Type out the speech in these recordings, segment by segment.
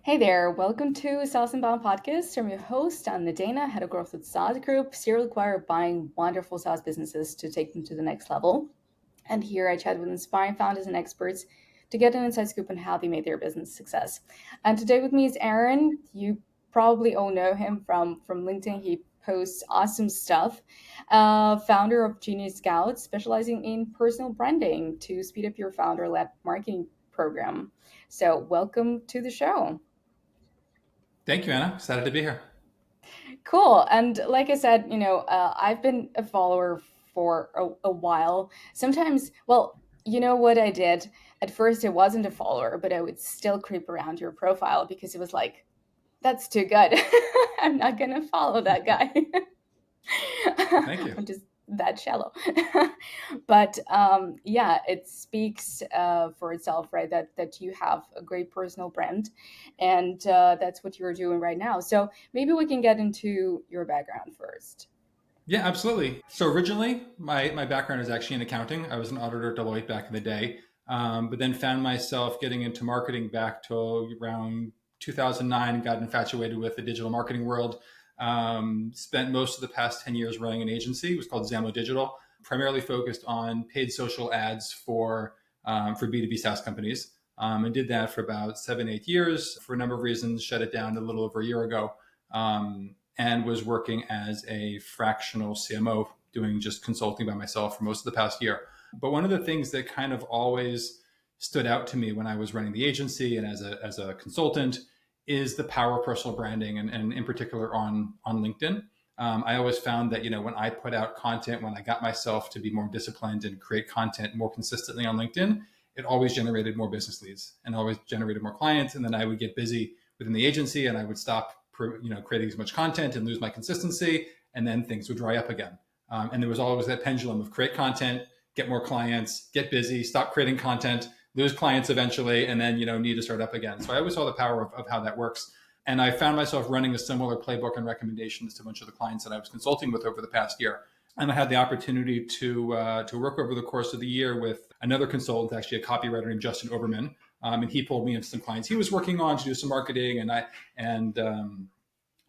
Hey there, welcome to saas.unbound podcast. I'm your host, I'm Nadeina, head of growth at saas.group, serial acquirer buying wonderful SaaS businesses to take them to the next level. And here I chat with inspiring founders and experts to get an inside scoop on how they made their business success. And today with me is Aaron. You probably all know him from LinkedIn. He posts awesome stuff. Founder of Genius Scouts, specializing in personal branding to speed up your founder-led marketing program. So welcome to the show. Thank you, Anna. Excited to be here. Cool. And like I said, I've been a follower for a while. Sometimes, well, you know what I did? At first, I wasn't a follower, but I would still creep around your profile because it was like, that's too good. I'm not going to follow that guy. Thank you. I'm just that shallow. But yeah, it speaks for itself, right? That you have a great personal brand, and that's what you're doing right now. So maybe we can get into your background first. Yeah, absolutely. So originally, my background is actually in accounting. I was an auditor at Deloitte back in the day, but then found myself getting into marketing back to around 2009. Got infatuated with the digital marketing world. Spent most of the past 10 years running an agency. It was called Zamo Digital, primarily focused on paid social ads for B2B SaaS companies. And did that for about 7, 8 years. For a number of reasons, shut it down a little over a year ago. And was working as a fractional CMO, doing just consulting by myself for most of the past year. But one of the things that kind of always stood out to me when I was running the agency and as a consultant is the power of personal branding, and in particular on LinkedIn. I always found that, when I put out content, when I got myself to be more disciplined and create content more consistently on LinkedIn, it always generated more business leads and always generated more clients. And then I would get busy within the agency and I would stop, creating as much content and lose my consistency. And then things would dry up again. And there was always that pendulum of create content, get more clients, get busy, stop creating content, lose clients eventually, and then, need to start up again. So I always saw the power of how that works. And I found myself running a similar playbook and recommendations to a bunch of the clients that I was consulting with over the past year. And I had the opportunity to work over the course of the year with another consultant, actually a copywriter named Justin Oberman, and he pulled me into some clients he was working on to do some marketing, and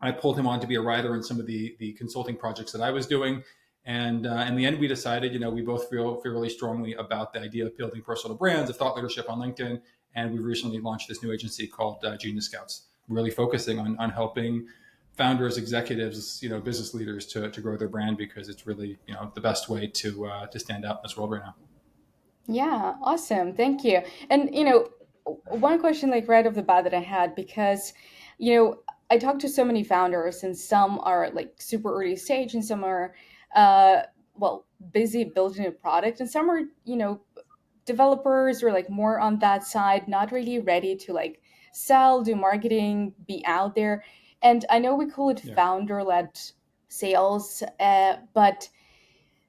I pulled him on to be a writer in some of the consulting projects that I was doing. And in the end, we decided, we both feel really strongly about the idea of building personal brands, of thought leadership on LinkedIn. And we recently launched this new agency called Genius Scouts, really focusing on helping founders, executives, business leaders to grow their brand, because it's really, the best way to stand out in this world right now. Yeah, awesome. Thank you. And one question like right off the bat that I had, because I talk to so many founders, and some are like super early stage, and some are uh well, busy building a product, and some are, developers or like more on that side, not really ready to like sell, do marketing, be out there. And I know we call it Yeah. founder led sales, but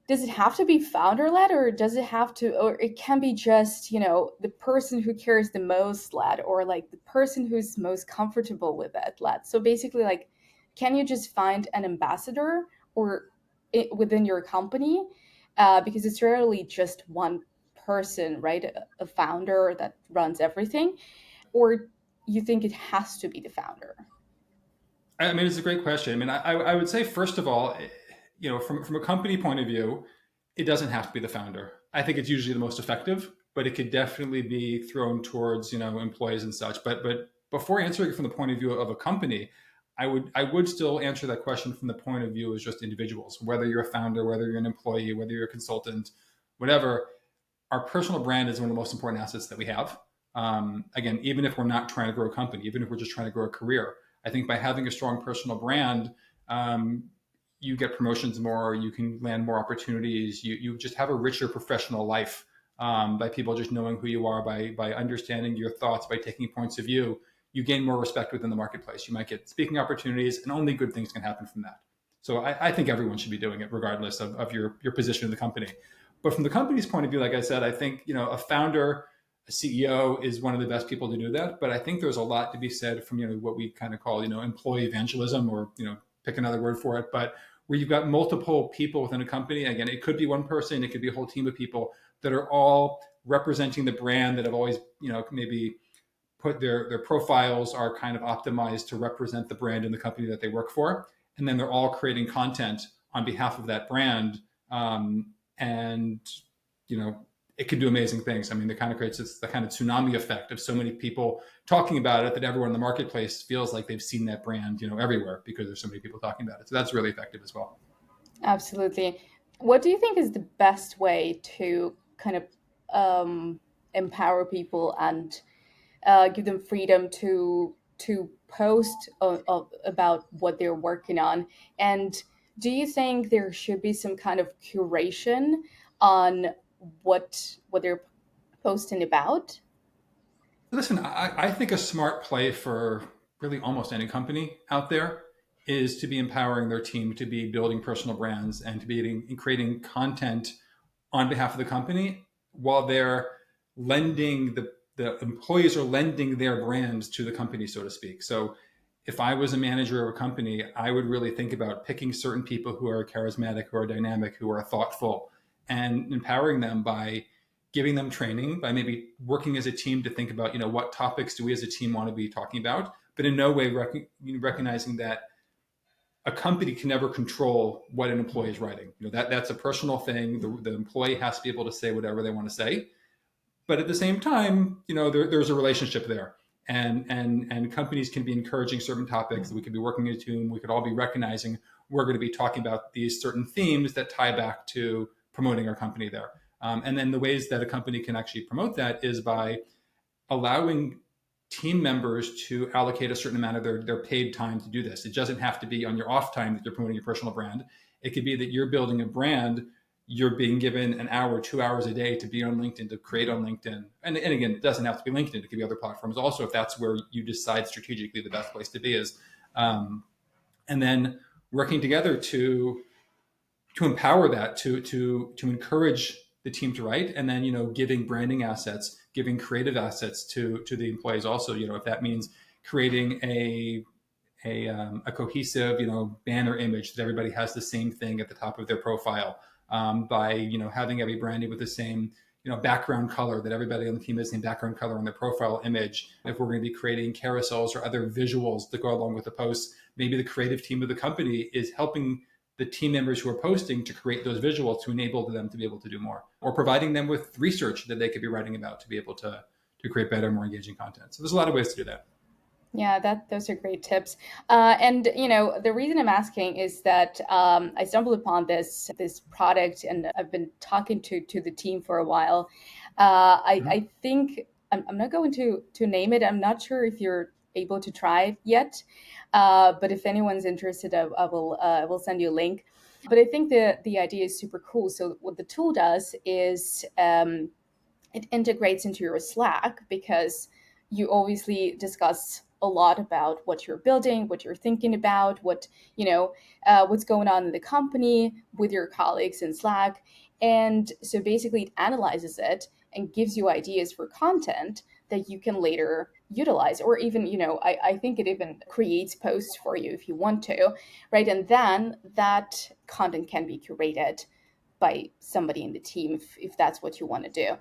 does it have to be founder led, or does it have to, or it can be just, the person who cares the most led, or like the person who's most comfortable with that led? So basically, like, can you just find an ambassador or within your company? Because it's rarely just one person, right? A founder that runs everything, or you think it has to be the founder? I mean, it's a great question. I mean, I would say, first of all, from a company point of view, it doesn't have to be the founder. I think it's usually the most effective, but it could definitely be thrown towards, employees and such. But before answering it from the point of view of a company, I would still answer that question from the point of view as just individuals, whether you're a founder, whether you're an employee, whether you're a consultant, whatever. Our personal brand is one of the most important assets that we have. Again, even if we're not trying to grow a company, even if we're just trying to grow a career, I think by having a strong personal brand, you get promotions more, you can land more opportunities, you just have a richer professional life, by people just knowing who you are, by understanding your thoughts, by taking points of view. You gain more respect within the marketplace. You might get speaking opportunities, and only good things can happen from that. So I think everyone should be doing it, regardless of your position in the company. But from the company's point of view, like I said, I think, a founder, a CEO is one of the best people to do that. But I think there's a lot to be said from, what we kind of call, employee evangelism, or, pick another word for it, but where you've got multiple people within a company. Again, it could be one person, it could be a whole team of people that are all representing the brand, that have always, maybe put their profiles are kind of optimized to represent the brand and the company that they work for. And then they're all creating content on behalf of that brand. And, it can do amazing things. I mean, it kind of creates the kind of tsunami effect of so many people talking about it that everyone in the marketplace feels like they've seen that brand, everywhere because there's so many people talking about it. So that's really effective as well. Absolutely. What do you think is the best way to kind of empower people and give them freedom to post about what they're working on? And do you think there should be some kind of curation on what they're posting about? Listen, I think a smart play for really almost any company out there is to be empowering their team to be building personal brands and to be creating content on behalf of the company while they're lending the employees are lending their brands to the company, so to speak. So if I was a manager of a company, I would really think about picking certain people who are charismatic, who are dynamic, who are thoughtful, and empowering them by giving them training, by maybe working as a team to think about, what topics do we as a team want to be talking about, but in no way recognizing that a company can never control what an employee is writing. That's a personal thing. The employee has to be able to say whatever they want to say, but at the same time, there's a relationship there, and companies can be encouraging certain topics. We could be working in a team. We could all be recognizing we're going to be talking about these certain themes that tie back to promoting our company there. And then the ways that a company can actually promote that is by allowing team members to allocate a certain amount of their paid time to do this. It doesn't have to be on your off time that you're promoting your personal brand. It could be that you're building a brand, you're being given an hour, 2 hours a day to be on LinkedIn, to create on LinkedIn. And again, it doesn't have to be LinkedIn. It could be other platforms also, if that's where you decide strategically the best place to be is. And then working together to empower that, to encourage the team to write, and then giving branding assets, giving creative assets to the employees also. If that means creating a cohesive banner image that everybody has the same thing at the top of their profile, by having every branding with the same background color, that everybody on the team has the same background color on their profile image. If we're going to be creating carousels or other visuals that go along with the posts, maybe the creative team of the company is helping the team members who are posting to create those visuals to enable them to be able to do more, or providing them with research that they could be writing about to be able to create better, more engaging content. So there's a lot of ways to do that. Yeah, those are great tips. And the reason I'm asking is that I stumbled upon this product, and I've been talking to the team for a while. I think I'm not going to name it. I'm not sure if you're able to try it yet, but if anyone's interested, I will send you a link. But I think the idea is super cool. So what the tool does is it integrates into your Slack, because you obviously discuss a lot about what you're building, what you're thinking about, what's going on in the company with your colleagues in Slack. And so basically it analyzes it and gives you ideas for content that you can later utilize, or even, I think it even creates posts for you if you want to, right? And then that content can be curated by somebody in the team if that's what you want to do.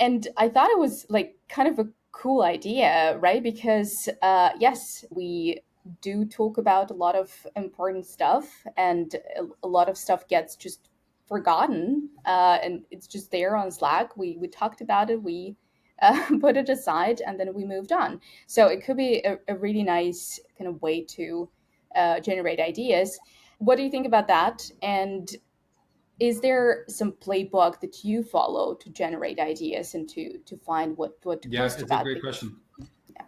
And I thought it was like kind of a cool idea, right? Because yes, we do talk about a lot of important stuff, and a lot of stuff gets just forgotten, and it's just there on Slack. We talked about it, we put it aside, and then we moved on. So it could be a really nice kind of way to generate ideas. What do you think about that? And is there some playbook that you follow to generate ideas and to find what to Yeah, post it's a about? great Because question. yeah.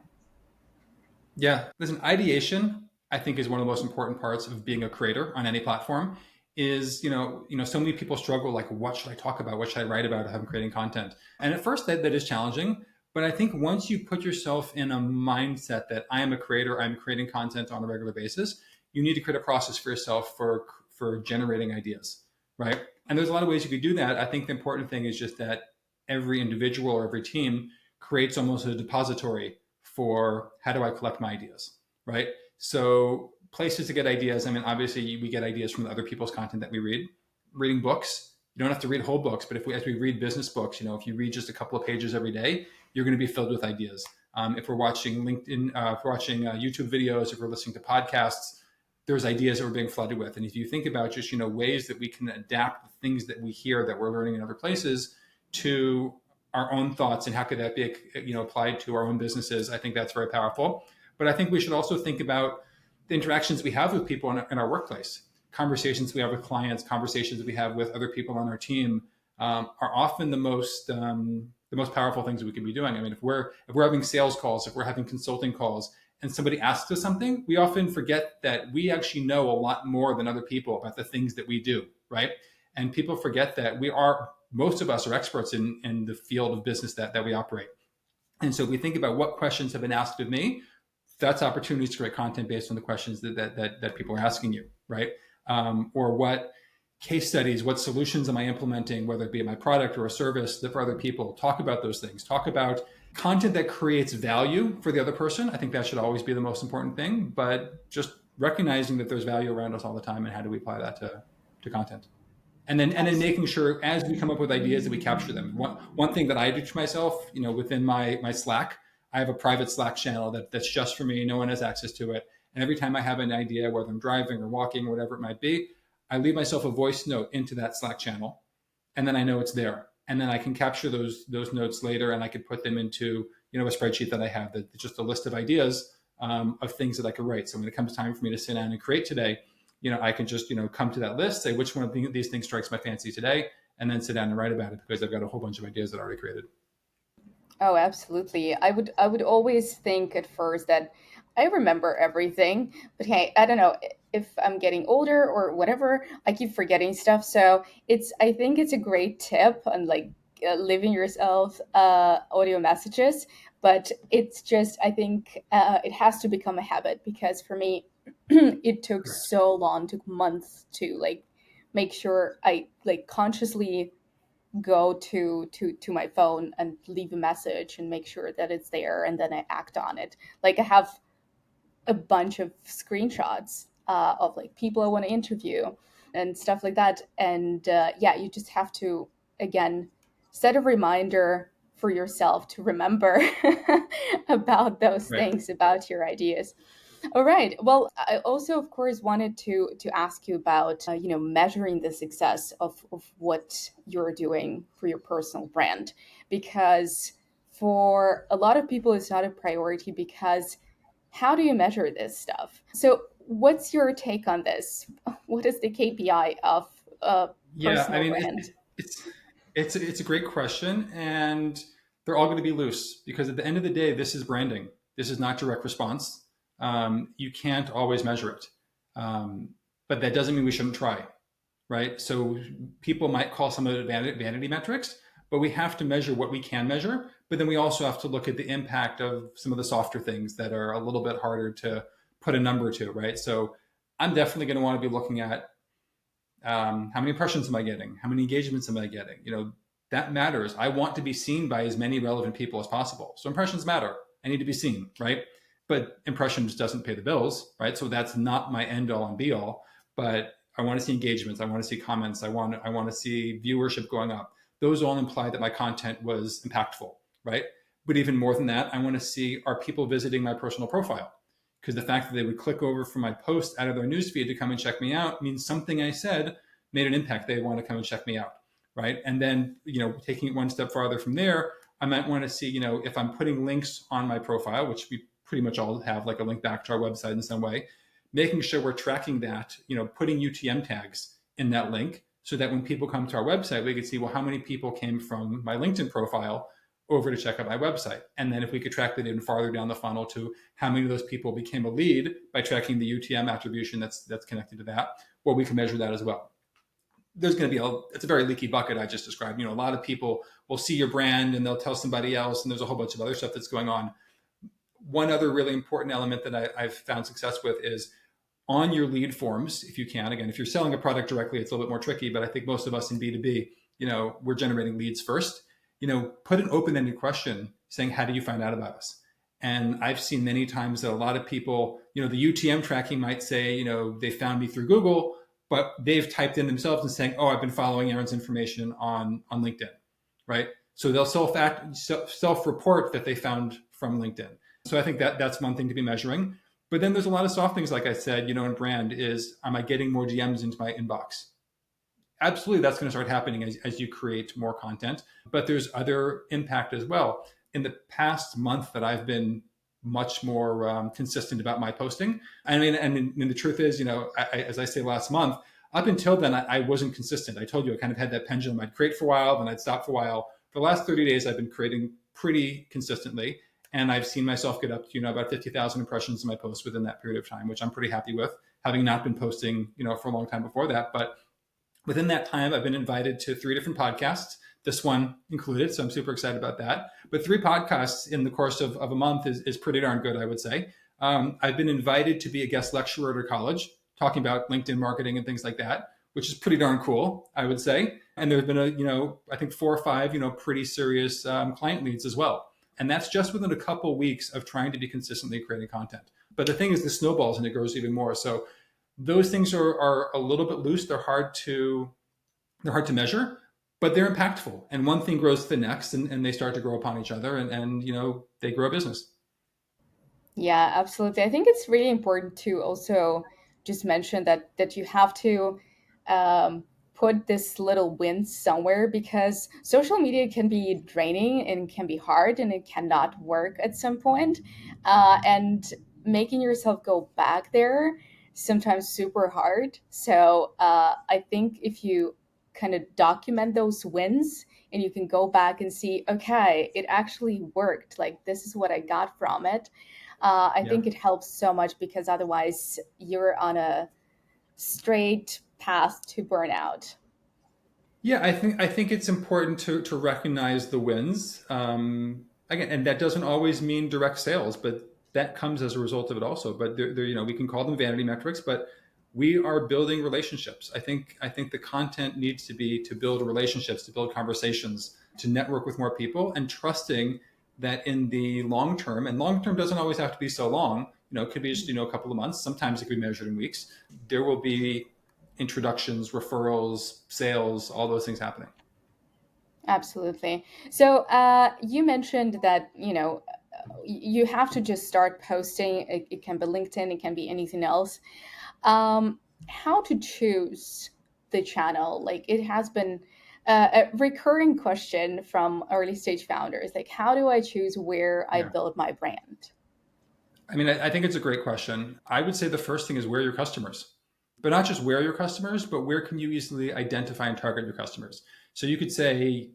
Yeah, listen, ideation, I think, is one of the most important parts of being a creator on any platform. Is so many people struggle, like, what should I talk about? What should I write about if I'm creating content? And at first, that is challenging. But I think once you put yourself in a mindset that I am a creator, I'm creating content on a regular basis, you need to create a process for yourself for generating ideas, right? And there's a lot of ways you could do that. I think the important thing is just that every individual or every team creates almost a depository for how do I collect my ideas, right? So places to get ideas. I mean, obviously we get ideas from other people's content that we read. Reading books, you don't have to read whole books, but as we read business books, if you read just a couple of pages every day, you're going to be filled with ideas. If we're watching LinkedIn, if we're watching YouTube videos, if we're listening to podcasts, there's ideas that we're being flooded with. And if you think about just, ways that we can adapt the things that we hear that we're learning in other places to our own thoughts and how could that be, applied to our own businesses, I think that's very powerful. But I think we should also think about the interactions we have with people in our workplace, conversations we have with clients, conversations we have with other people on our team, are often the most powerful things that we could be doing. I mean, if we're having sales calls, if we're having consulting calls, and somebody asks us something, we often forget that we actually know a lot more than other people about the things that we do, right? And people forget that most of us are experts in the field of business that we operate. And so if we think about what questions have been asked of me, that's opportunities to create content based on the questions that people are asking you, right? Or what case studies, what solutions am I implementing, whether it be my product or a service that for other people. Talk about those things. Talk about content that creates value for the other person. I think that should always be the most important thing, but just recognizing that there's value around us all the time and how do we apply that to content. And then making sure as we come up with ideas that we capture them. One thing that I do to myself, within my Slack, I have a private Slack channel that's just for me. No one has access to it. And every time I have an idea, whether I'm driving or walking, whatever it might be, I leave myself a voice note into that Slack channel, and then I know it's there. And then I can capture those notes later, and I could put them into a spreadsheet that I have that's just a list of ideas of things that I could write. So when it comes time for me to sit down and create today, I can just come to that list, say which one of these things strikes my fancy today, and then sit down and write about it because I've got a whole bunch of ideas that I already created. Oh, absolutely. I would always think at first that I remember everything, but hey, I don't know if I'm getting older or whatever, I keep forgetting stuff. So I think it's a great tip on like leaving yourself audio messages, but it's just, I think it has to become a habit because for me, it took Correct. so long, took months to like make sure I like consciously go to my phone and leave a message and make sure that it's there and then I act on it. Like I have a bunch of screenshots of like people I want to interview and stuff like that. And yeah, you just have to again set a reminder for yourself to remember about those Right. things, about your ideas. All right. Well, I also, of course, wanted to ask you about measuring the success of what you're doing for your personal brand, because for a lot of people, it's not a priority because how do you measure this stuff? So, what's your take on this? What is the KPI of Yeah, I personal mean, brand? it's a great question, and they're all going to be loose because at the end of the day, this is branding. This is not direct response. You can't always measure it, but that doesn't mean we shouldn't try, right? So people might call some of it vanity metrics, but we have to measure what we can measure. But then we also have to look at the impact of some of the softer things that are a little bit harder to put a number to, right? So I'm definitely going to want to be looking at how many impressions am I getting? How many engagements am I getting? That matters. I want to be seen by as many relevant people as possible. So impressions matter. I need to be seen, right? But impressions doesn't pay the bills, right? So that's not my end all and be all. But I want to see engagements. I want to see comments. I want to see viewership going up. Those all imply that my content was impactful, right? But even more than that, I want to see, are people visiting my personal profile? Because the fact that they would click over from my post out of their newsfeed to come and check me out means something I said made an impact. They want to come and check me out, right? And then, taking it one step farther from there, I might want to see, if I'm putting links on my profile, which we pretty much all have like a link back to our website in some way, making sure we're tracking that, putting UTM tags in that link so that when people come to our website, we can see, well, how many people came from my LinkedIn profile over to check out my website. And then if we could track that even farther down the funnel to how many of those people became a lead by tracking the UTM attribution that's connected to that, well, we can measure that as well. There's going to be it's a very leaky bucket I just described. A lot of people will see your brand and they'll tell somebody else, and there's a whole bunch of other stuff that's going on. One other really important element that I've found success with is on your lead forms, if you can. Again, if you're selling a product directly, it's a little bit more tricky, but I think most of us in B2B, we're generating leads first. Put an open-ended question saying, how do you find out about us? And I've seen many times that a lot of people, the UTM tracking might say, they found me through Google, but they've typed in themselves and saying, oh, I've been following Aaron's information on LinkedIn, right? So they'll self-report that they found from LinkedIn. So I think that that's one thing to be measuring. But then there's a lot of soft things, like I said, in brand is, am I getting more DMs into my inbox? Absolutely, that's going to start happening as you create more content. But there's other impact as well. In the past month that I've been much more consistent about my posting. I mean, and the truth is, as I say last month, up until then, I wasn't consistent. I told you I kind of had that pendulum. I'd create for a while, then I'd stop for a while. For the last 30 days, I've been creating pretty consistently. And I've seen myself get up to, about 50,000 impressions in my posts within that period of time, which I'm pretty happy with, having not been posting, for a long time before that. But within that time, I've been invited to 3 different podcasts, this one included. So I'm super excited about that. But 3 podcasts in the course of a month is pretty darn good, I would say. I've been invited to be a guest lecturer at a college, talking about LinkedIn marketing and things like that, which is pretty darn cool, I would say. And there's been I think 4 or 5, pretty serious client leads as well. And that's just within a couple weeks of trying to be consistently creating content. But the thing is, this snowballs and it grows even more. So those things are a little bit loose. They're hard to measure, but they're impactful. And one thing grows to the next, and they start to grow upon each other, and they grow a business. Yeah, absolutely. I think it's really important to also just mention that you have to um, put this little win somewhere, because social media can be draining and can be hard and it cannot work at some point. And making yourself go back there sometimes super hard. So I think if you kind of document those wins and you can go back and see, okay, it actually worked. Like, this is what I got from it. I Yeah. think it helps so much, because otherwise you're on a straight path to burnout. Yeah, I think it's important to recognize the wins. Again, and that doesn't always mean direct sales, but that comes as a result of it also. But we can call them vanity metrics, but we are building relationships. I think the content needs to be to build relationships, to build conversations, to network with more people, and trusting that in the long term, and long term doesn't always have to be so long. It could be just a couple of months. Sometimes it could be measured in weeks. There will be introductions, referrals, sales, all those things happening. Absolutely. So you mentioned that, you have to just start posting. It can be LinkedIn, it can be anything else. How to choose the channel? Like, it has been a recurring question from early stage founders. Like, how do I choose where I Yeah. build my brand? I mean, I think it's a great question. I would say the first thing is, where are your customers? But not just where are your customers, but where can you easily identify and target your customers? So you could say,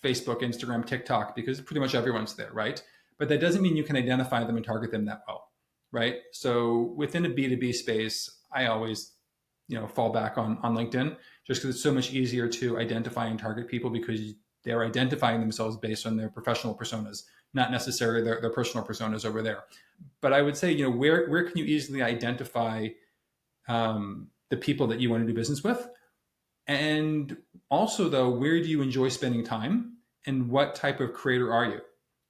Facebook, Instagram, TikTok, because pretty much everyone's there, right? But that doesn't mean you can identify them and target them that well, right? So within a B2B space, I always, fall back on LinkedIn, just because it's so much easier to identify and target people, because they're identifying themselves based on their professional personas, not necessarily their personal personas over there. But I would say, where can you easily identify the people that you want to do business with? And also, though, where do you enjoy spending time, and what type of creator are you?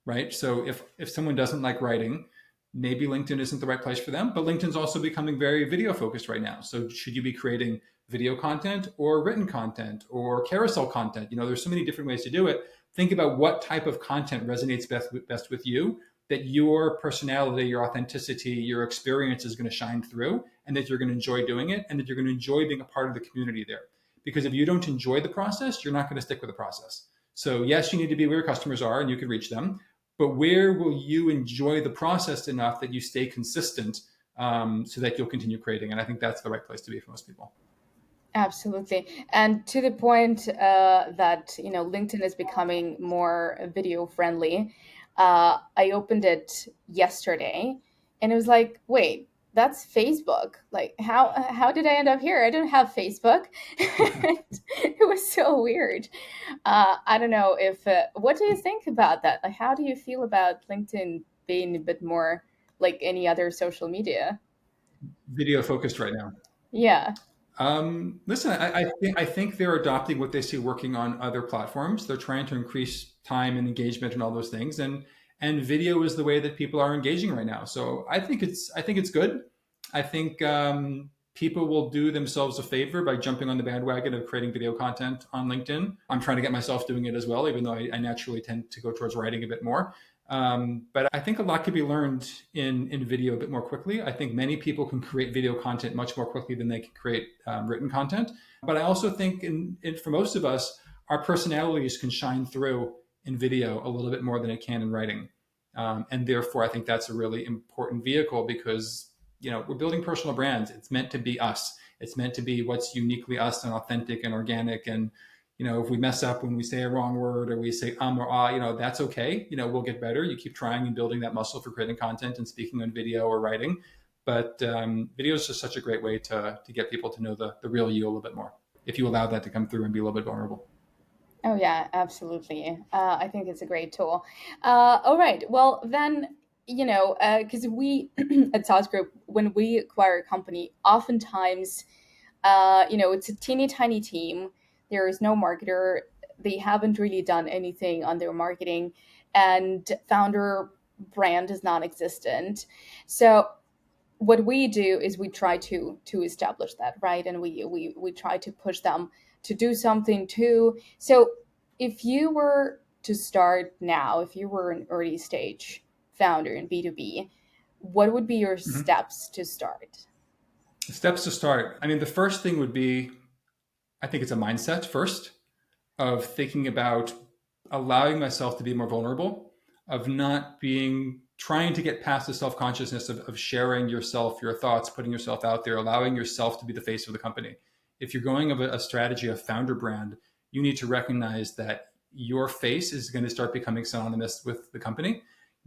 Right. So if someone doesn't like writing, maybe LinkedIn isn't the right place for them. But LinkedIn's also becoming very video focused right now. So should you be creating video content or written content or carousel content? There's so many different ways to do it. Think about what type of content resonates best with you, that your personality, your authenticity, your experience is going to shine through, and that you're going to enjoy doing it, and that you're going to enjoy being a part of the community there. Because if you don't enjoy the process, you're not going to stick with the process. So yes, you need to be where your customers are and you can reach them, but where will you enjoy the process enough that you stay consistent, so that you'll continue creating? And I think that's the right place to be for most people. Absolutely. And to the point that, LinkedIn is becoming more video friendly, I opened it yesterday and it was like, wait, that's Facebook. Like, how did I end up here? I don't have Facebook. It was so weird. I don't know if, what do you think about that? Like, how do you feel about LinkedIn being a bit more like any other social media? Video focused right now. Yeah. Listen, I think they're adopting what they see working on other platforms. They're trying to increase time and engagement and all those things, and video is the way that people are engaging right now. So I think it's good. I think people will do themselves a favor by jumping on the bandwagon of creating video content on LinkedIn. I'm trying to get myself doing it as well, even though I naturally tend to go towards writing a bit more. But I think a lot could be learned in video a bit more quickly. I think many people can create video content much more quickly than they can create written content. But I also think for most of us, our personalities can shine through in video a little bit more than it can in writing. And therefore, I think that's a really important vehicle because, we're building personal brands. It's meant to be us. It's meant to be what's uniquely us and authentic and organic. And, if we mess up when we say a wrong word or we say or ah, that's okay. We'll get better. You keep trying and building that muscle for creating content and speaking on video or writing. But video is just such a great way to get people to know the real you a little bit more, if you allow that to come through and be a little bit vulnerable. Oh, yeah, absolutely. I think it's a great tool. All right. Well, then, because we at saas Group, when we acquire a company, oftentimes, it's a teeny tiny team. There is no marketer. They haven't really done anything on their marketing, and founder brand is non-existent. So what we do is we try to establish that, right? And we try to push them to do something too. So if you were to start now, if you were an early stage founder in B2B, what would be your steps to start? Steps to start. I mean, the first thing would be, I think it's a mindset first of thinking about allowing myself to be more vulnerable, of not trying to get past the self-consciousness of sharing yourself, your thoughts, putting yourself out there, allowing yourself to be the face of the company. If you're going of a strategy of founder brand, you need to recognize that your face is going to start becoming synonymous with the company.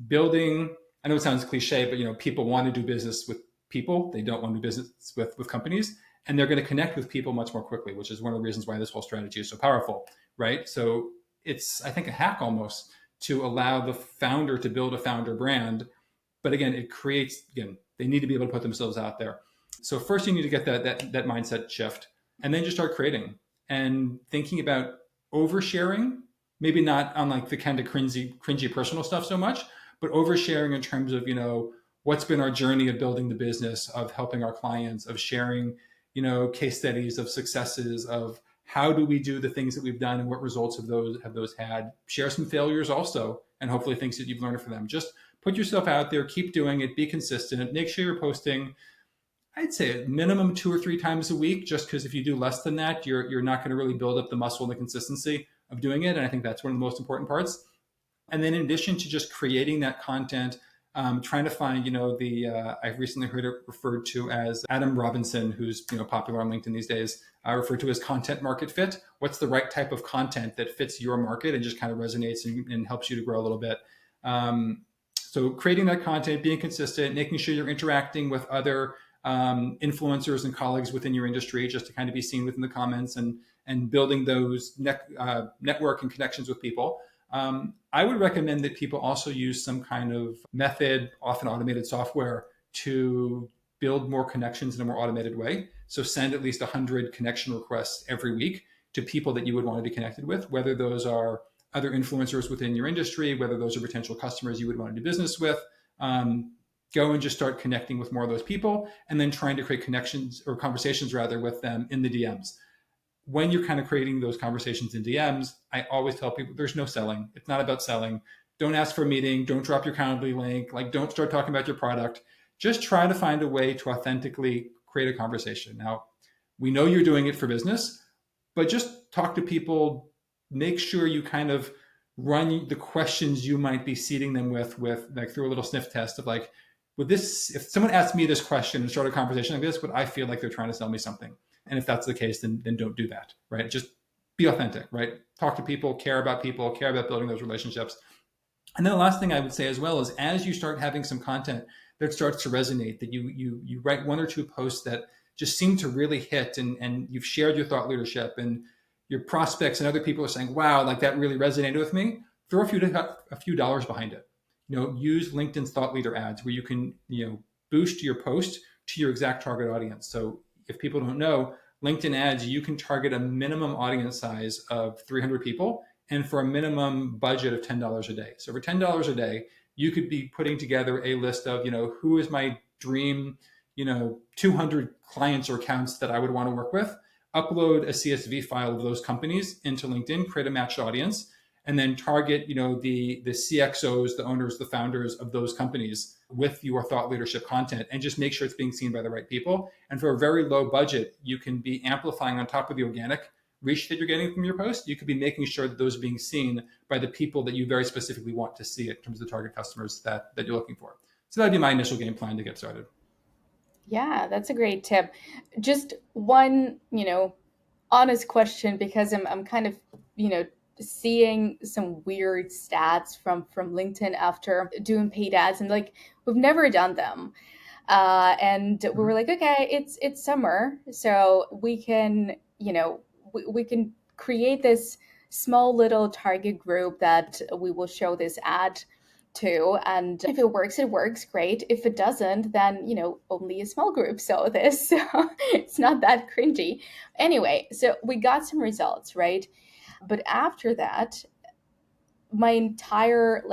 Building, I know it sounds cliche, but people want to do business with people. They don't want to do business with companies. And they're going to connect with people much more quickly, which is one of the reasons why this whole strategy is so powerful, right? So it's, I think, a hack almost to allow the founder to build a founder brand. But again, they need to be able to put themselves out there. So first you need to get that mindset shift, and then just start creating and thinking about oversharing, maybe not on like the kind of cringy personal stuff so much, but oversharing in terms of, what's been our journey of building the business, of helping our clients, of sharing, case studies of successes, of how do we do the things that we've done and what results have those had. Share some failures also, and hopefully things that you've learned from them. Just put yourself out there, keep doing it, be consistent, make sure you're posting, I'd say minimum 2 or 3 times a week, just because if you do less than that, you're not going to really build up the muscle and the consistency of doing it. And I think that's one of the most important parts. And then in addition to just creating that content, trying to find, I've recently heard it referred to as Adam Robinson, who's popular on LinkedIn these days, referred to as content market fit. What's the right type of content that fits your market and just kind of resonates and helps you to grow a little bit? So creating that content, being consistent, making sure you're interacting with other influencers and colleagues within your industry, just to kind of be seen within the comments and building those network and connections with people. I would recommend that people also use some kind of method, often automated software, to build more connections in a more automated way. So send at least 100 connection requests every week to people that you would want to be connected with, whether those are other influencers within your industry, whether those are potential customers you would want to do business with. Go and just start connecting with more of those people, and then trying to create connections or conversations rather with them in the DMs. When you're kind of creating those conversations in DMs, I always tell people there's no selling. It's not about selling. Don't ask for a meeting. Don't drop your Calendly link. Don't start talking about your product. Just try to find a way to authentically create a conversation. Now, we know you're doing it for business, but just talk to people. Make sure you kind of run the questions you might be seeding them with like through a little sniff test of like, if someone asked me this question and start a conversation like this, would I feel like they're trying to sell me something? And if that's the case, then don't do that, right? Just be authentic, right? Talk to people, care about building those relationships. And then the last thing I would say as well is, as you start having some content that starts to resonate, that you write 1 or 2 posts that just seem to really hit, and you've shared your thought leadership, and your prospects and other people are saying, wow, like that really resonated with me, throw a few dollars behind it. Use LinkedIn's thought leader ads where you can, boost your post to your exact target audience. So if people don't know, LinkedIn ads, you can target a minimum audience size of 300 people, and for a minimum budget of $10 a day. So for $10 a day, you could be putting together a list of, who is my dream, 200 clients or accounts that I would want to work with, upload a CSV file of those companies into LinkedIn, create a matched audience, and then target, the CXOs, the owners, the founders of those companies with your thought leadership content, and just make sure it's being seen by the right people. And for a very low budget, you can be amplifying on top of the organic reach that you're getting from your post. You could be making sure that those are being seen by the people that you very specifically want to see it in terms of the target customers that you're looking for. So that'd be my initial game plan to get started. Yeah, that's a great tip. Just one, honest question, because I'm kind of, seeing some weird stats from LinkedIn after doing paid ads, and like we've never done them. And we were Mhm. like, okay, it's summer, so we can, we can create this small little target group that we will show this ad to, and if it works great. If it doesn't, then only a small group saw this, so it's not that cringy. Anyway, so we got some results, right? But after that, my entire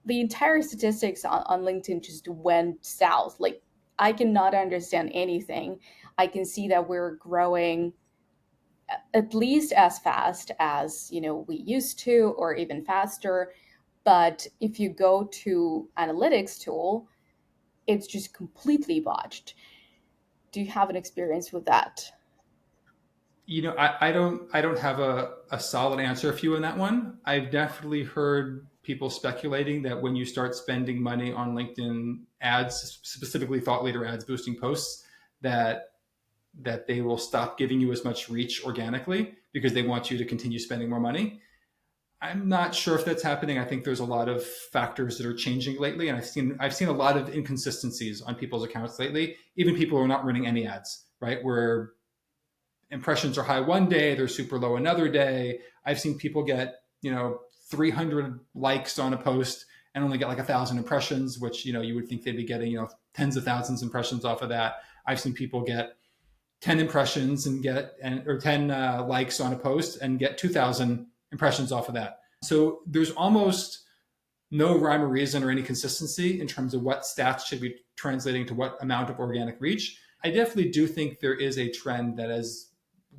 the entire statistics on LinkedIn just went south. Like, I cannot understand anything. I can see that we're growing at least as fast as we used to, or even faster. But if you go to analytics tool, it's just completely botched. Do you have an experience with that? I don't have a solid answer for you on that one. I've definitely heard people speculating that when you start spending money on LinkedIn ads, specifically thought leader ads boosting posts, that they will stop giving you as much reach organically because they want you to continue spending more money. I'm not sure if that's happening. I think there's a lot of factors that are changing lately, and I've seen a lot of inconsistencies on people's accounts lately. Even people who are not running any ads, right? Where impressions are high one day, they're super low another day. I've seen people get 300 likes on a post and only get like 1,000 impressions, which you would think they'd be getting tens of thousands of impressions off of that. I've seen people get 10 impressions or 10 likes on a post and get 2,000 impressions off of that. So there's almost no rhyme or reason or any consistency in terms of what stats should be translating to what amount of organic reach. I definitely do think there is a trend that as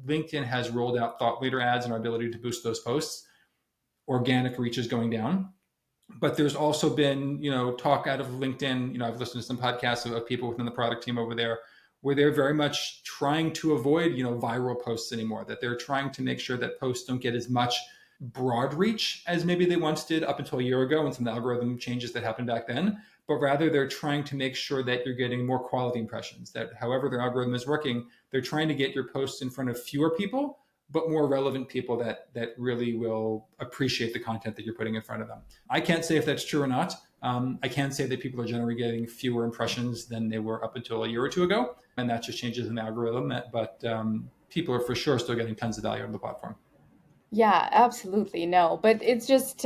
LinkedIn has rolled out thought leader ads and our ability to boost those posts, organic reach is going down. But there's also been, talk out of LinkedIn. I've listened to some podcasts of people within the product team over there where they're very much trying to avoid, viral posts anymore, that they're trying to make sure that posts don't get as much broad reach as maybe they once did up until a year ago and some algorithm changes that happened back then. But rather, they're trying to make sure that you're getting more quality impressions, that however their algorithm is working, they're trying to get your posts in front of fewer people, but more relevant people that really will appreciate the content that you're putting in front of them. I can't say if that's true or not. I can say that people are generally getting fewer impressions than they were up until a year or two ago, and that just changes in the algorithm. But people are for sure still getting tons of value out of the platform. Yeah, absolutely. No, but it's just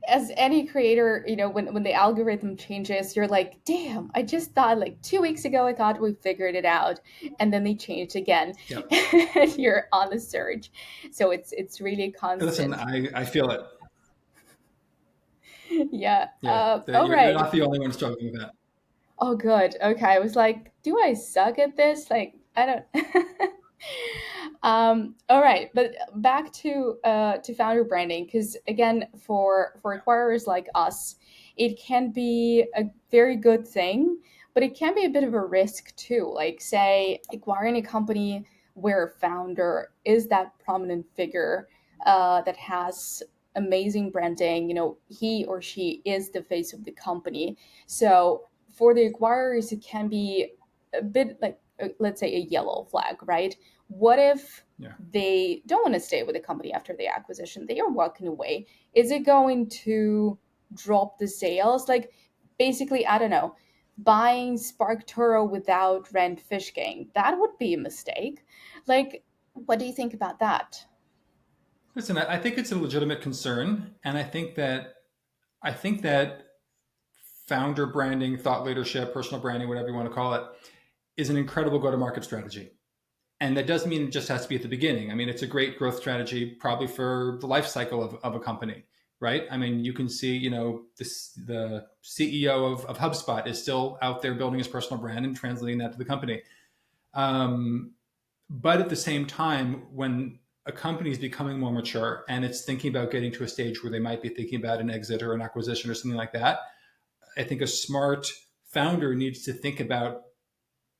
as any creator, when the algorithm changes, you're like, damn, I just thought like 2 weeks ago, I thought we figured it out. And then they changed again. Yep. And you're on the surge. So it's really Listen, constant. I feel it. Yeah. Yeah, All you're right. not the only one struggling with that. Oh, good. Okay. I was like, do I suck at this? Like, I don't. All right, but back to founder branding, because again, for acquirers like us, it can be a very good thing, but it can be a bit of a risk too. Like, say, acquiring a company where a founder is that prominent figure that has amazing branding. He or she is the face of the company. So for the acquirers, it can be a bit like, let's say, a yellow flag, right? What if Yeah. they don't want to stay with the company after the acquisition? They are walking away. Is it going to drop the sales? Like, basically, I don't know, buying Spark Turo without Rent Fishking. That would be a mistake. Like, what do you think about that? Listen, I think it's a legitimate concern, and I think that founder branding, thought leadership, personal branding, whatever you want to call it, is an incredible go-to-market strategy. And that doesn't mean it just has to be at the beginning. I mean, it's a great growth strategy, probably for the life cycle of a company. right? I mean, you can see, the CEO of HubSpot is still out there building his personal brand and translating that to the company. But at the same time, when a company is becoming more mature and it's thinking about getting to a stage where they might be thinking about an exit or an acquisition or something like that, I think a smart founder needs to think about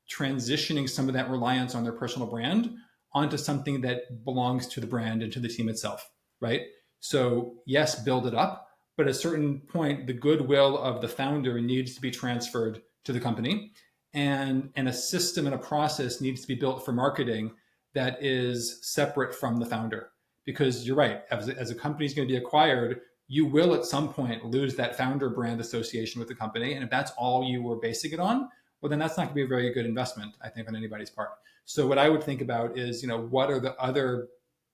transitioning some of that reliance on their personal brand onto something that belongs to the brand and to the team itself, right? So yes, build it up, but at a certain point, the goodwill of the founder needs to be transferred to the company, and a system and a process needs to be built for marketing that is separate from the founder. Because you're right, as a company is going to be acquired, you will at some point lose that founder brand association with the company. And if that's all you were basing it on, well, then that's not going to be a very good investment, I think, on anybody's part. So what I would think about is, what are the other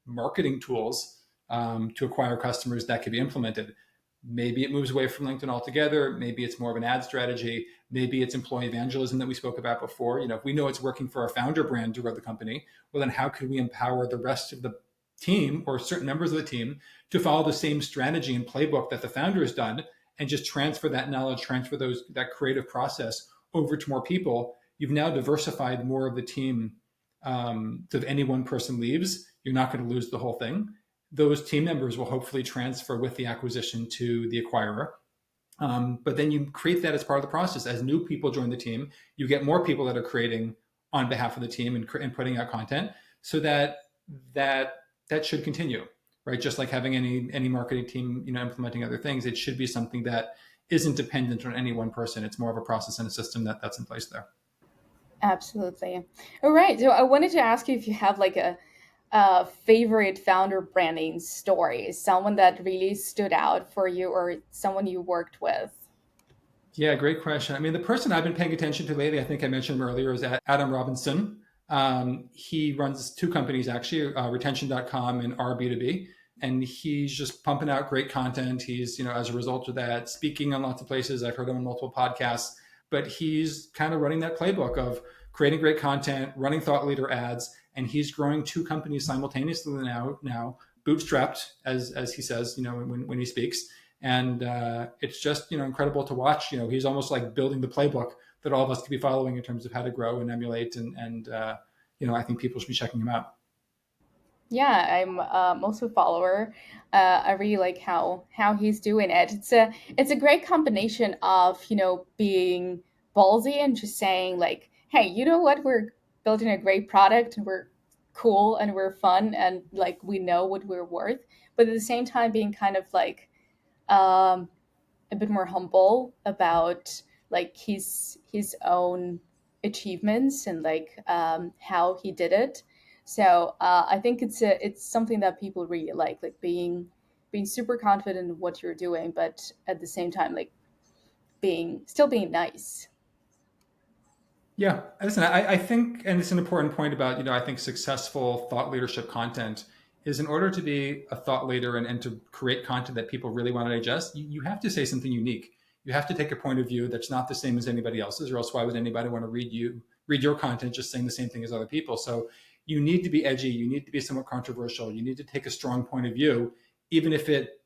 marketing tools to acquire customers that could be implemented? Maybe it moves away from LinkedIn altogether. Maybe it's more of an ad strategy. Maybe it's employee evangelism that we spoke about before. If we know it's working for our founder brand to grow the company, well, then how could we empower the rest of the team or certain members of the team to follow the same strategy and playbook that the founder has done, and just transfer that knowledge, transfer that creative process over to more people? You've now diversified more of the team. So if any one person leaves, you're not going to lose the whole thing. Those team members will hopefully transfer with the acquisition to the acquirer. But then you create that as part of the process. As new people join the team, you get more people that are creating on behalf of the team and putting out content, so that should continue, right? Just like having any marketing team, implementing other things, it should be something that isn't dependent on any one person. It's more of a process and a system that's in place there. Absolutely. All right. So I wanted to ask you if you have like a favorite founder branding story, someone that really stood out for you or someone you worked with. Yeah, great question. I mean, the person I've been paying attention to lately, I think I mentioned him earlier, is Adam Robinson. He runs two companies, actually, retention.com and our B2B. And he's just pumping out great content. He's, as a result of that, speaking on lots of places. I've heard him on multiple podcasts, but he's kind of running that playbook of creating great content, running thought leader ads, and he's growing two companies simultaneously now bootstrapped, as he says, when he speaks. And it's just, incredible to watch. He's almost like building the playbook that all of us could be following in terms of how to grow and emulate. And I think people should be checking him out. Yeah, I'm also a follower. I really like how he's doing it. It's a great combination of being ballsy and just saying like, hey, you know what? We're building a great product and we're cool and we're fun and like we know what we're worth, but at the same time being kind of like um, a bit more humble about like his own achievements and like how he did it. So I think it's something that people really like being super confident in what you're doing, but at the same time like being nice. Yeah, listen, I think, and it's an important point about, I think successful thought leadership content is, in order to be a thought leader and to create content that people really want to digest, you have to say something unique. You have to take a point of view that's not the same as anybody else's, or else why would anybody want to read your content just saying the same thing as other people? So you need to be edgy. You need to be somewhat controversial. You need to take a strong point of view, even if it,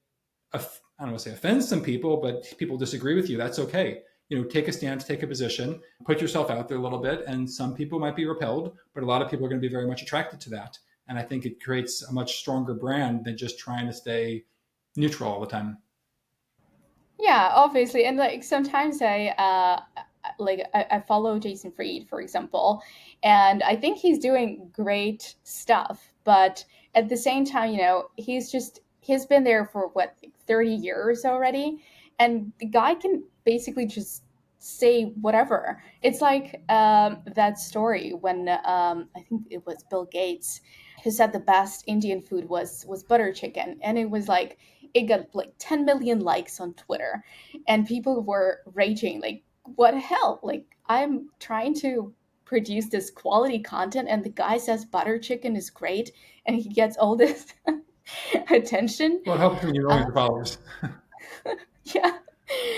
I don't want to say offends some people, but people disagree with you. That's okay. Take a stance, take a position, put yourself out there a little bit. And some people might be repelled, but a lot of people are going to be very much attracted to that. And I think it creates a much stronger brand than just trying to stay neutral all the time. Yeah, obviously, and like sometimes I follow Jason Fried, for example, and I think he's doing great stuff. But at the same time, he's been there for what, like 30 years already, and the guy can basically just say whatever. It's like that story when I think it was Bill Gates who said the best Indian food was butter chicken, and it was like it got like 10 million likes on Twitter, and people were raging like, "What the hell? Like, I'm trying to produce this quality content, and the guy says butter chicken is great, and he gets all this attention." Well, it helps when you know Uh, your followers. yeah.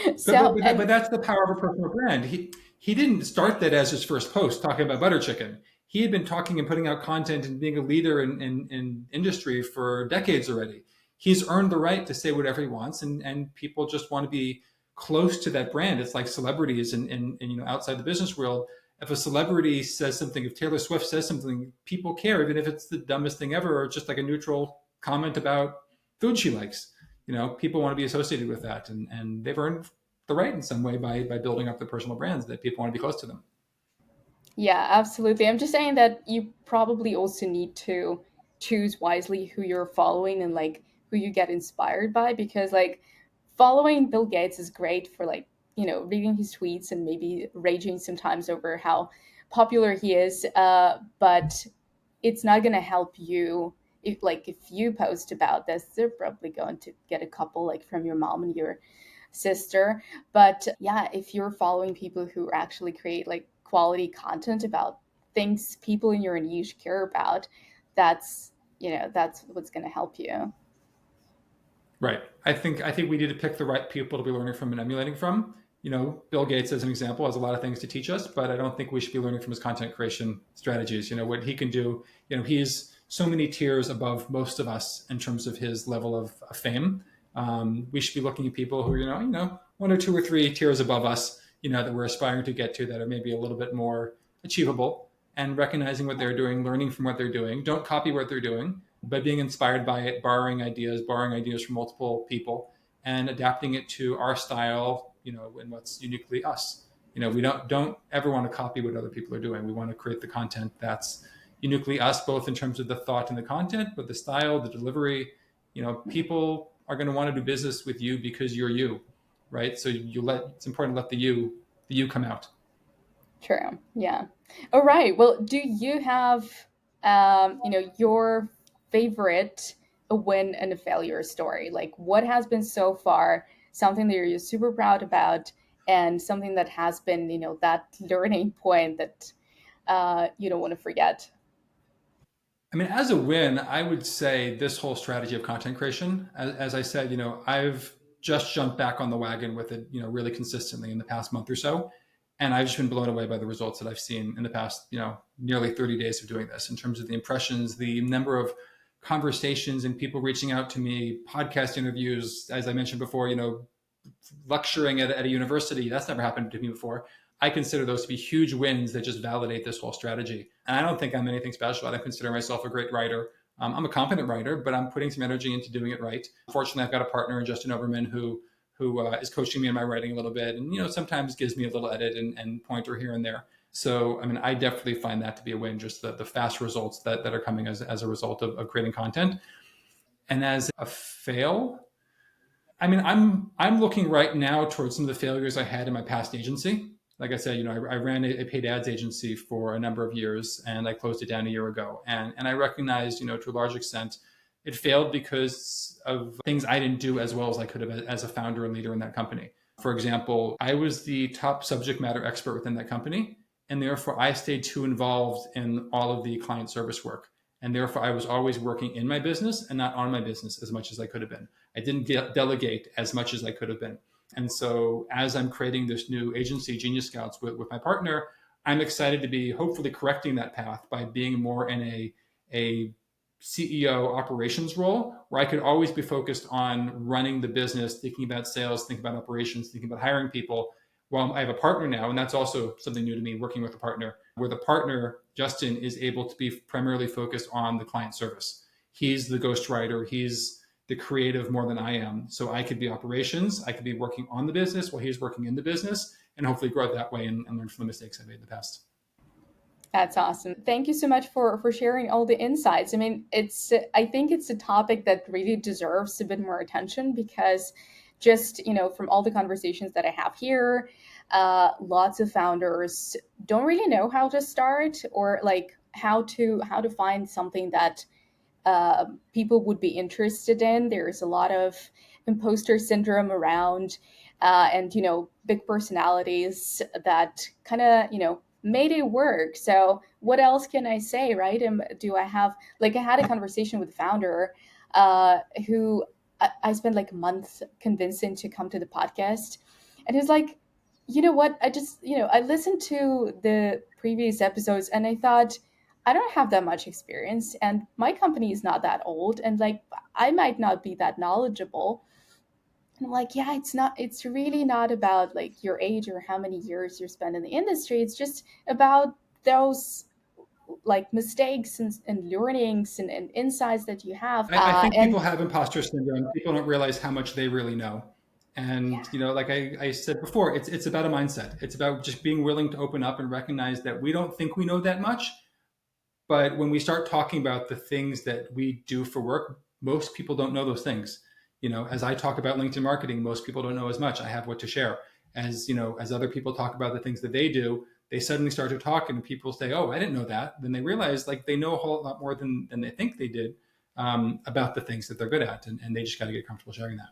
But, but, So, but, but and that's the power of a personal brand. He didn't start that as his first post talking about butter chicken. He had been talking and putting out content and being a leader in industry for decades already. he's earned the right to say whatever he wants, and people just want to be close to that brand. It's like celebrities in outside the business world. If a celebrity says something, if Taylor Swift says something, people care, even if it's the dumbest thing ever, or just like a neutral comment about food she likes. People want to be associated with that, and they've earned the right in some way by building up their personal brands that people want to be close to them. Yeah, absolutely. I'm just saying that you probably also need to choose wisely who you're following and like who you get inspired by, because like following Bill Gates is great for like, reading his tweets and maybe raging sometimes over how popular he is. But it's not going to help you if you post about this, they're probably going to get a couple like from your mom and your sister. But yeah, if you're following people who actually create like quality content about things people in your niche care about, that's what's going to help you. Right. I think we need to pick the right people to be learning from and emulating from. Bill Gates, as an example, has a lot of things to teach us, but I don't think we should be learning from his content creation strategies. What he can do. He's so many tiers above most of us in terms of his level of fame. We should be looking at people who one or two or three tiers above us. That we're aspiring to get to, that are maybe a little bit more achievable, and recognizing what they're doing, learning from what they're doing. Don't copy what they're doing, but being inspired by it, borrowing ideas from multiple people, and adapting it to our style, and what's uniquely us. We don't ever want to copy what other people are doing. We want to create the content that's uniquely us, both in terms of the thought and the content, but the style, the delivery. People are going to want to do business with you because you're you, right? So it's important to let the you come out. True. Yeah. All right. Well, do you have, your favorite a win and a failure story? Like, what has been so far something that you're super proud about, and something that has been, that learning point that you don't want to forget? I mean, as a win, I would say this whole strategy of content creation. As I said, I've just jumped back on the wagon with it, really consistently in the past month or so, and I've just been blown away by the results that I've seen in the past, nearly 30 days of doing this, in terms of the impressions, the number of conversations, and people reaching out to me, podcast interviews. As I mentioned before, lecturing at a university. That's never happened to me before. I consider those to be huge wins that just validate this whole strategy. And I don't think I'm anything special. I don't consider myself a great writer. I'm a competent writer, but I'm putting some energy into doing it right. Fortunately, I've got a partner in Justin Overman who is coaching me in my writing a little bit, and sometimes gives me a little edit and pointer here and there. So I mean, I definitely find that to be a win. Just the fast results that are coming as a result of creating content. And as a fail, I mean, I'm looking right now towards some of the failures I had in my past agency. Like I said, I ran a paid ads agency for a number of years, and I closed it down a year ago. And I recognized, to a large extent, it failed because of things I didn't do as well as I could have as a founder and leader in that company. For example, I was the top subject matter expert within that company, and therefore I stayed too involved in all of the client service work. And therefore I was always working in my business and not on my business as much as I could have been. I didn't delegate as much as I could have been. And so as I'm creating this new agency, Genius Scouts, with my partner, I'm excited to be hopefully correcting that path by being more in a CEO operations role, where I could always be focused on running the business, thinking about sales, thinking about operations, thinking about hiring people. Well, I have a partner now, and that's also something new to me, working with a partner, where the partner, Justin, is able to be primarily focused on the client service. He's the ghostwriter. He's the creative more than I am. So I could be operations. I could be working on the business while he's working in the business, and hopefully grow it that way and learn from the mistakes I made in the past. That's awesome. Thank you so much for sharing all the insights. I mean, I think it's a topic that really deserves a bit more attention, because just, from all the conversations that I have here, lots of founders don't really know how to start, or like how to find something that people would be interested in. There's a lot of imposter syndrome around, and big personalities that kind of made it work. So what else can I say, right? Do I have, like, I had a conversation with the founder, who I spent like months convincing to come to the podcast, and he's like, you know what? I just I listened to the previous episodes, and I thought, I don't have that much experience, and my company is not that old, and like I might not be that knowledgeable. And I'm like, yeah, it's really not about like your age or how many years you spend in the industry. It's just about those like mistakes and learnings and insights that you have. I think people And have imposter syndrome. People don't realize how much they really know. yeah, And like I said before, it's about a mindset. It's about just being willing to open up and recognize that we don't think we know that much. But when we start talking about the things that we do for work, most people don't know those things. As I talk about LinkedIn marketing, most people don't know as much. I have what to share. As other people talk about the things that they do, they suddenly start to talk and people say, "Oh, I didn't know that." Then they realize like they know a whole lot more than they think they did about the things that they're good at, and they just got to get comfortable sharing that.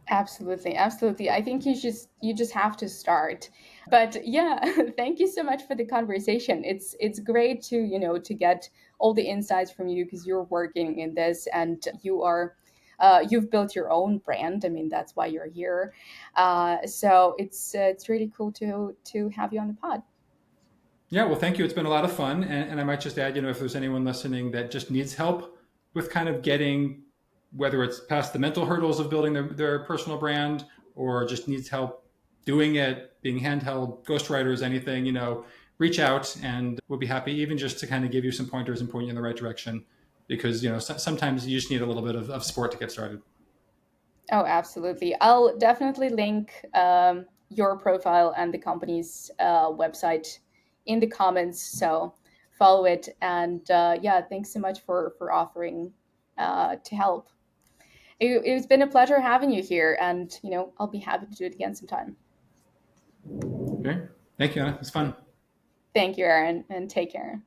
absolutely, absolutely. I think you just have to start. But yeah, thank you so much for the conversation. It's great to, to get all the insights from you because you're working in this and you've built your own brand. I mean, that's why you're here. So it's really cool to have you on the pod. Yeah, well, thank you. It's been a lot of fun. And I might just add, if there's anyone listening that just needs help with kind of getting, whether it's past the mental hurdles of building their personal brand or just needs help doing it, being handheld, ghostwriters, anything, reach out and we'll be happy even just to kind of give you some pointers and point you in the right direction because, sometimes you just need a little bit of support to get started. Oh, absolutely. I'll definitely link your profile and the company's website in the comments. So follow it. And yeah, thanks so much for offering to help. It's been a pleasure having you here. And, I'll be happy to do it again sometime. Okay. Thank you, Anna. It's fun. Thank you, Aaron, and take care.